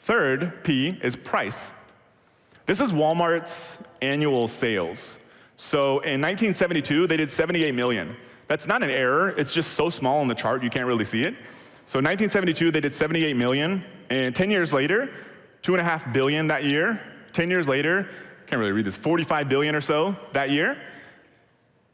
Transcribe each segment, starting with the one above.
Third P is price. This is Walmart's annual sales. So in 1972, they did 78 million. That's not an error, it's just so small on the chart you can't really see it. So in 1972, they did 78 million, and 10 years later, 2.5 billion that year. 10 years later, can't really read this, 45 billion or so that year.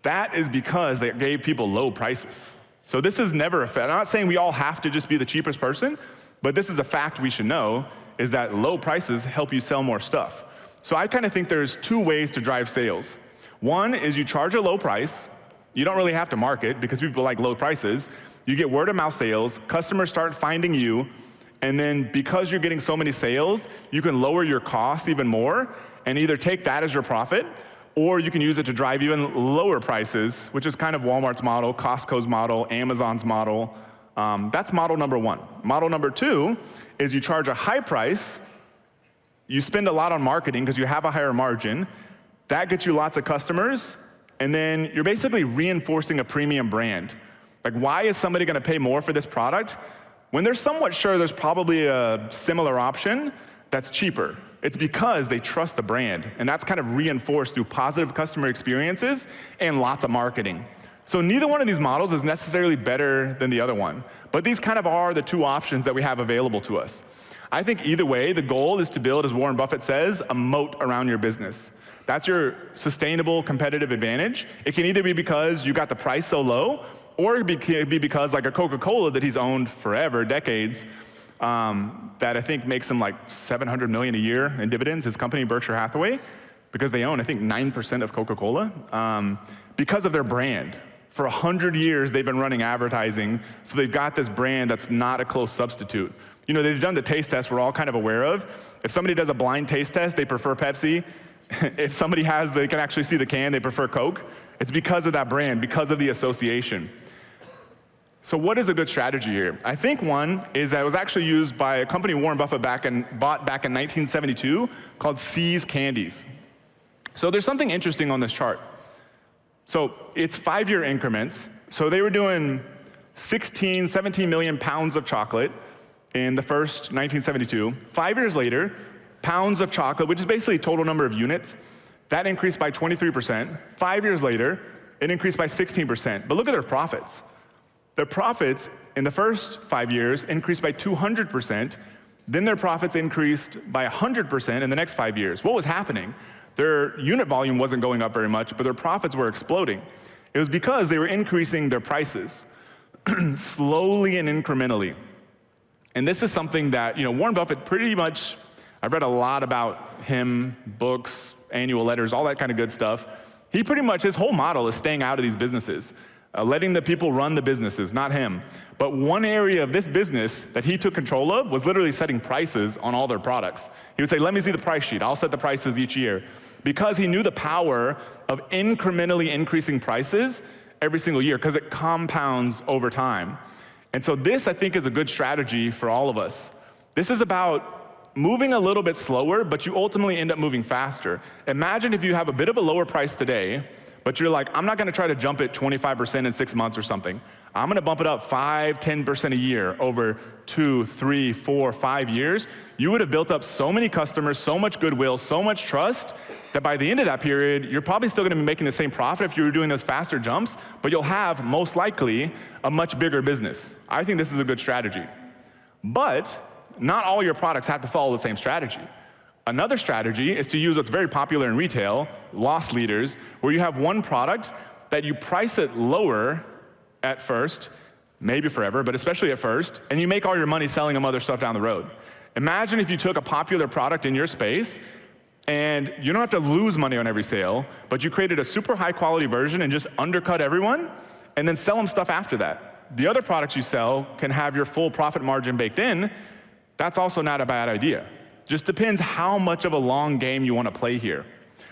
That is because they gave people low prices. So this is never a fact. I'm not saying we all have to just be the cheapest person, but this is a fact we should know, is that low prices help you sell more stuff. So I kind of think there's two ways to drive sales. One is you charge a low price. You don't really have to market because people like low prices. You get word of mouth sales, customers start finding you, and then because you're getting so many sales, you can lower your costs even more and either take that as your profit, or you can use it to drive even lower prices, which is kind of Walmart's model, Costco's model, Amazon's model. That's model number one. Model number two is you charge a high price, you spend a lot on marketing because you have a higher margin, that gets you lots of customers, and then you're basically reinforcing a premium brand. Like, why is somebody gonna pay more for this product when they're somewhat sure there's probably a similar option that's cheaper? It's because they trust the brand, and that's kind of reinforced through positive customer experiences and lots of marketing. So neither one of these models is necessarily better than the other one, but these kind of are the two options that we have available to us. I think either way, the goal is to build, as Warren Buffett says, a moat around your business. That's your sustainable competitive advantage. It can either be because you got the price so low, or it can be because, like a Coca-Cola that he's owned forever, decades, that I think makes him like $700 million a year in dividends, his company, Berkshire Hathaway, because they own, I think, 9% of Coca-Cola, because of their brand. For 100 years, they've been running advertising, so they've got this brand that's not a close substitute. You know, they've done the taste test we're all kind of aware of. If somebody does a blind taste test, they prefer Pepsi. If somebody they can actually see the can, they prefer Coke. It's because of that brand, because of the association. So what is a good strategy here? I think one is that it was actually used by a company Warren Buffett bought back in 1972 called See's Candies. So there's something interesting on this chart. So it's 5-year increments. So they were doing 17 million pounds of chocolate in the first 1972. 5 years later, pounds of chocolate, which is basically total number of units, that increased by 23%. 5 years later, it increased by 16%. But look at their profits. Their profits in the first 5 years increased by 200%. Then their profits increased by 100% in the next 5 years. What was happening? Their unit volume wasn't going up very much, but their profits were exploding. It was because they were increasing their prices slowly and incrementally. And this is something that, Warren Buffett pretty much, I've read a lot about him, books, annual letters, all that kind of good stuff. He pretty much, his whole model is staying out of these businesses, letting the people run the businesses, not him. But one area of this business that he took control of was literally setting prices on all their products. He would say, let me see the price sheet, I'll set the prices each year. Because he knew the power of incrementally increasing prices every single year, because it compounds over time. And so this, I think, is a good strategy for all of us. This is about moving a little bit slower, but you ultimately end up moving faster. Imagine if you have a bit of a lower price today, but you're like, I'm not gonna try to jump it 25% in 6 months or something. I'm gonna bump it up 5, 10% a year over 2, 3, 4, 5 years. You would have built up so many customers, so much goodwill, so much trust, that by the end of that period, you're probably still gonna be making the same profit if you were doing those faster jumps, but you'll have, most likely, a much bigger business. I think this is a good strategy. But not all your products have to follow the same strategy. Another strategy is to use what's very popular in retail, loss leaders, where you have one product that you price it lower at first, maybe forever, but especially at first, and you make all your money selling them other stuff down the road. Imagine if you took a popular product in your space, and you don't have to lose money on every sale, but you created a super high quality version and just undercut everyone, and then sell them stuff after that. The other products you sell can have your full profit margin baked in. That's also not a bad idea. Just depends how much of a long game you want to play here.